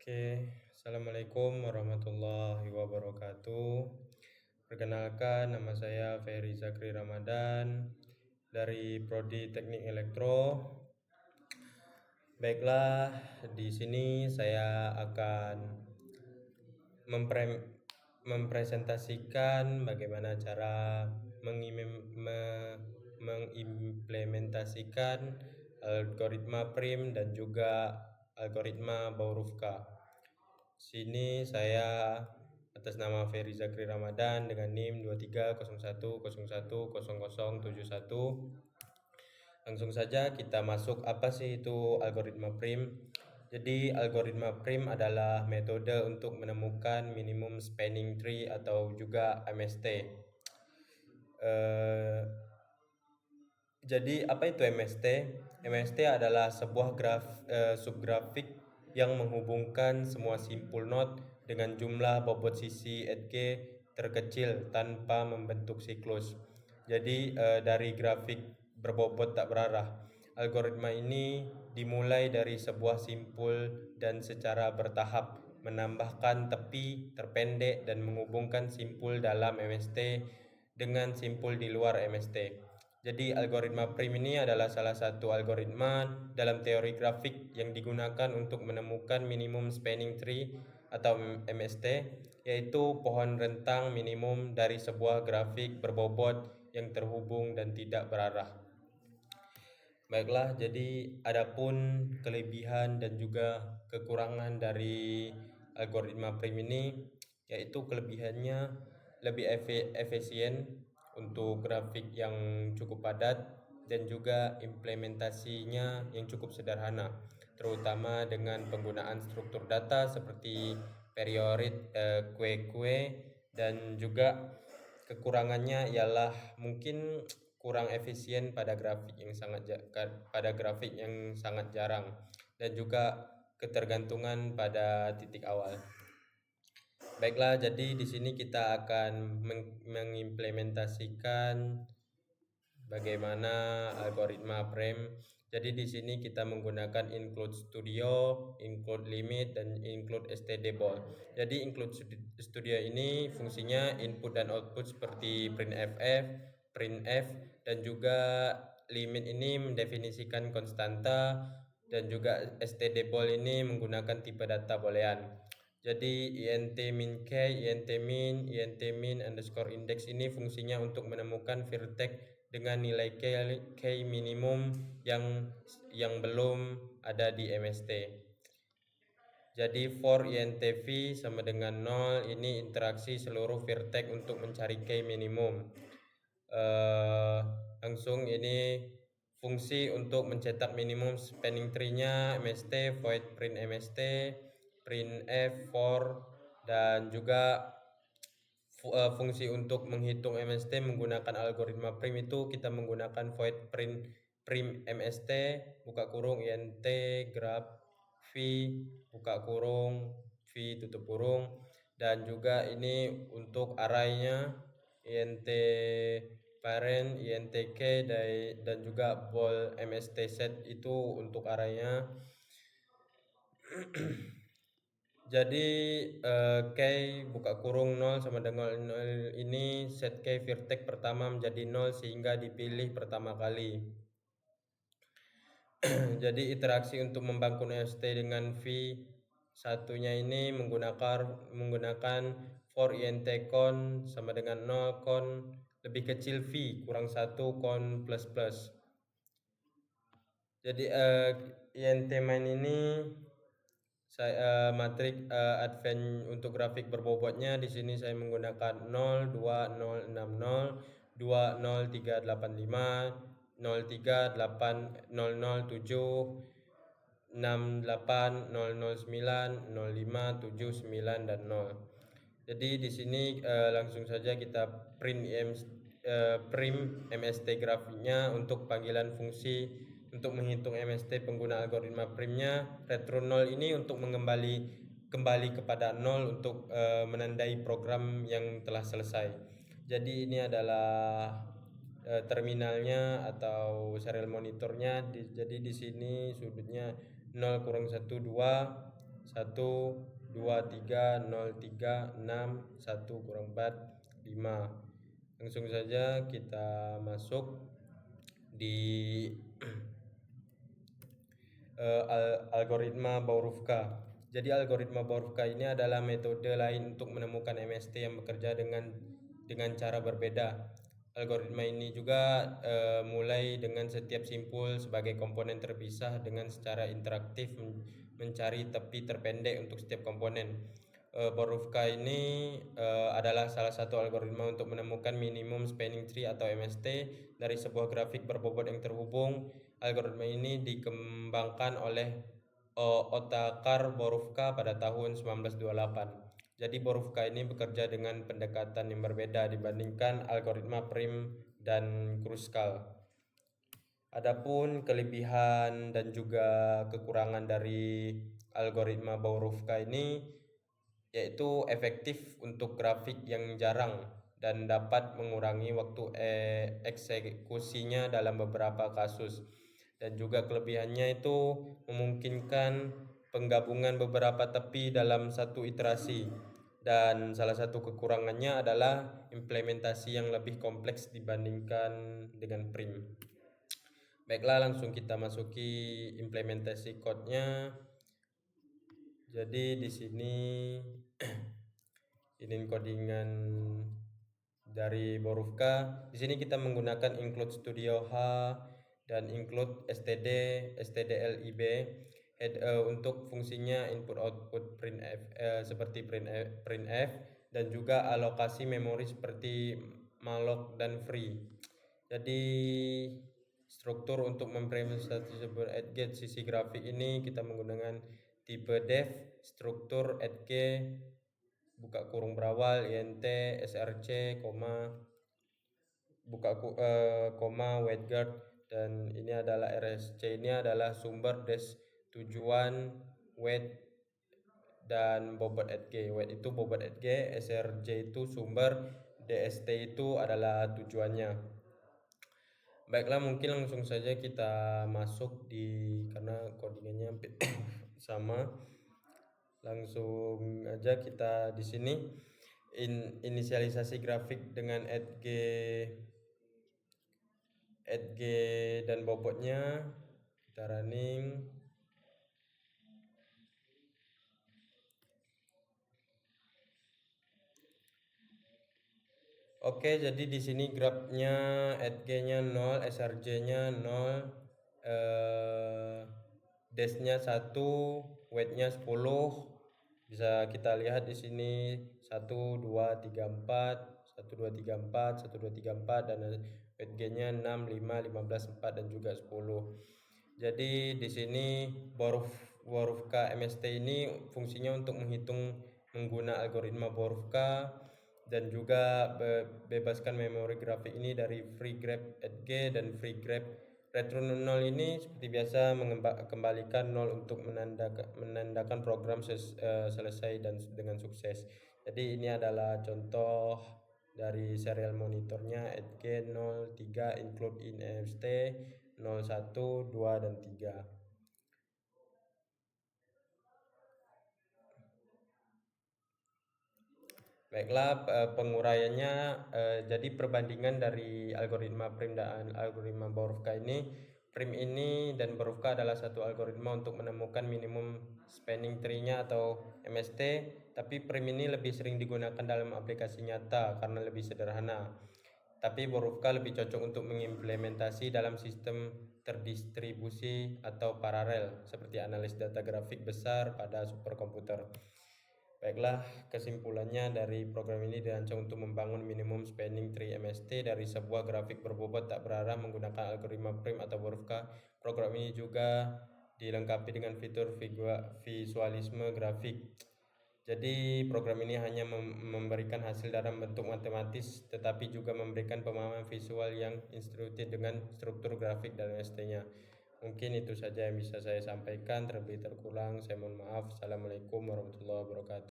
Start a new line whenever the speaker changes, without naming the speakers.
Oke, Assalamualaikum warahmatullahi wabarakatuh. Perkenalkan, nama saya Ferry Zakri Ramadan dari Prodi Teknik Elektro. Baiklah, di sini saya akan mempresentasikan bagaimana cara mengimplementasikan algoritma prim dan juga algoritma Baurovka. Sini saya atas nama Ferry Zakri Ramadan dengan NIM 2301010071. Langsung saja kita masuk, apa sih itu algoritma prim? Jadi algoritma prim adalah metode untuk menemukan minimum spanning tree atau juga MST. Jadi apa itu MST? MST adalah sebuah subgrafik yang menghubungkan semua simpul node dengan jumlah bobot sisi edge terkecil tanpa membentuk siklus. Jadi dari grafik berbobot tak berarah. Algoritma ini dimulai dari sebuah simpul dan secara bertahap menambahkan tepi terpendek dan menghubungkan simpul dalam MST dengan simpul di luar MST. Jadi algoritma prim ini adalah salah satu algoritma dalam teori grafik yang digunakan untuk menemukan minimum spanning tree atau MST, yaitu pohon rentang minimum dari sebuah grafik berbobot yang terhubung dan tidak berarah. Baiklah, jadi adapun kelebihan dan juga kekurangan dari algoritma prim ini, yaitu kelebihannya lebih efisien untuk grafik yang cukup padat dan juga implementasinya yang cukup sederhana, terutama dengan penggunaan struktur data seperti period, kue-kue, dan juga kekurangannya ialah mungkin kurang efisien pada grafik yang sangat jarang dan juga ketergantungan pada titik awal. Baiklah, jadi di sini kita akan mengimplementasikan bagaimana algoritma prim. Jadi di sini kita menggunakan include studio, include limit, dan include stdball. Jadi include studio ini fungsinya input dan output seperti printf, dan juga limit ini mendefinisikan konstanta, dan juga stdball ini menggunakan tipe data boolean. Jadi int min k, int min underscore index ini fungsinya untuk menemukan vertex dengan nilai k minimum yang belum ada di MST. Jadi for intv sama dengan 0, ini interaksi seluruh vertex untuk mencari k minimum. Langsung ini fungsi untuk mencetak minimum spanning tree-nya MST, void print MST, printf, for, dan juga fungsi untuk menghitung MST menggunakan algoritma prim itu kita menggunakan void prim MST buka kurung int graph v buka kurung v tutup kurung, dan juga ini untuk array-nya int parent, intk, dan juga ball MST set itu untuk array-nya. Jadi k buka kurung 0 sama dengan 0 ini set k vertex pertama menjadi 0 sehingga dipilih pertama kali. Jadi interaksi untuk membangun MST dengan v satunya ini menggunakan for int con sama dengan 0 con lebih kecil v kurang 1 con plus plus. Jadi int main ini saya matrik advent untuk grafik berbobotnya di sini saya menggunakan 0, 2, 0, 6, 0, 2, 0, 3, 8, 5, 0, 3, 8, 0, 0, 7, 6, 8, 0, 0, 9, 0, 5, 7, 9, dan 0. Jadi di sini langsung saja kita prim MST grafiknya untuk panggilan fungsi untuk menghitung MST pengguna algoritma primnya. Retro 0 ini untuk kembali kepada 0 untuk menandai program yang telah selesai. Jadi ini adalah terminalnya atau serial monitornya. Jadi di sini sudutnya 0 kurang 1 2, 1, 2, 3, 0, 3, 6, 1 kurang 4, 5. Langsung saja kita masuk di algoritma Borovka. Jadi algoritma Borovka ini adalah metode lain untuk menemukan MST yang bekerja dengan cara berbeda. Algoritma ini juga mulai dengan setiap simpul sebagai komponen terpisah dengan secara interaktif mencari tepi terpendek untuk setiap komponen. Borovka ini adalah salah satu algoritma untuk menemukan minimum spanning tree atau MST dari sebuah grafik berbobot yang terhubung. Algoritma ini dikembangkan oleh Otakar Borovka pada tahun 1928. Jadi Borovka ini bekerja dengan pendekatan yang berbeda dibandingkan algoritma Prim dan Kruskal. Adapun kelebihan dan juga kekurangan dari algoritma Borovka ini yaitu efektif untuk grafik yang jarang dan dapat mengurangi waktu eksekusinya dalam beberapa kasus. Dan juga kelebihannya itu memungkinkan penggabungan beberapa tepi dalam satu iterasi. Dan salah satu kekurangannya adalah implementasi yang lebih kompleks dibandingkan dengan Prim. Baiklah, langsung kita masuki implementasi code-nya. Jadi di sini ini codingan dari Borovka. Di sini kita menggunakan include studio H dan include stdlib untuk fungsinya input output printf seperti printf dan juga alokasi memori seperti malloc dan free. Jadi struktur untuk mempresentasi sebuah add-get sisi grafik ini kita menggunakan tipe def struktur add-get buka kurung berawal int src wordguard, dan ini adalah rsc ini adalah sumber tujuan word dan bobot add-get. Word itu bobot add-get, src itu sumber, dst itu adalah tujuannya. Baiklah, mungkin langsung saja kita masuk karena codingannya sama. Langsung aja kita di sini inisialisasi grafik dengan add dan bobotnya kita running. Oke, jadi di sini grafnya add-nya 0, src-nya 0, dash-nya 1, weight-nya 10. Bisa kita lihat di sini 1 2 3 4, 1 2 3 4, 1 2 3 4, dan weight-nya 6 5 15 4 dan juga 10. Jadi di sini Borovka MST ini fungsinya untuk menghitung menggunakan algoritma Borovka dan juga bebaskan memori grafik ini dari free grab add-get dan free grab return 0 ini seperti biasa kembalikan 0 untuk menandakan program selesai dan dengan sukses. Jadi ini adalah contoh dari serial monitornya add-get 0 3 include in MST 0 1 2 dan 3. Baiklah, penguraiannya jadi perbandingan dari algoritma Prim dan algoritma Borovka ini. Prim ini dan Borovka adalah satu algoritma untuk menemukan minimum spanning tree-nya atau MST, tapi Prim ini lebih sering digunakan dalam aplikasi nyata karena lebih sederhana. Tapi Borovka lebih cocok untuk mengimplementasi dalam sistem terdistribusi atau paralel seperti analis data grafik besar pada superkomputer. Baiklah, kesimpulannya dari program ini dirancang untuk membangun minimum spanning tree MST dari sebuah grafik berbobot tak berarah menggunakan algoritma Prim atau Borovka. Program ini juga dilengkapi dengan fitur visualisme grafik. Jadi program ini hanya memberikan hasil dalam bentuk matematis tetapi juga memberikan pemahaman visual yang instruktif dengan struktur grafik dan MST-nya. Mungkin itu saja yang bisa saya sampaikan. Terlebih terkurang saya mohon maaf. Assalamualaikum warahmatullahi wabarakatuh.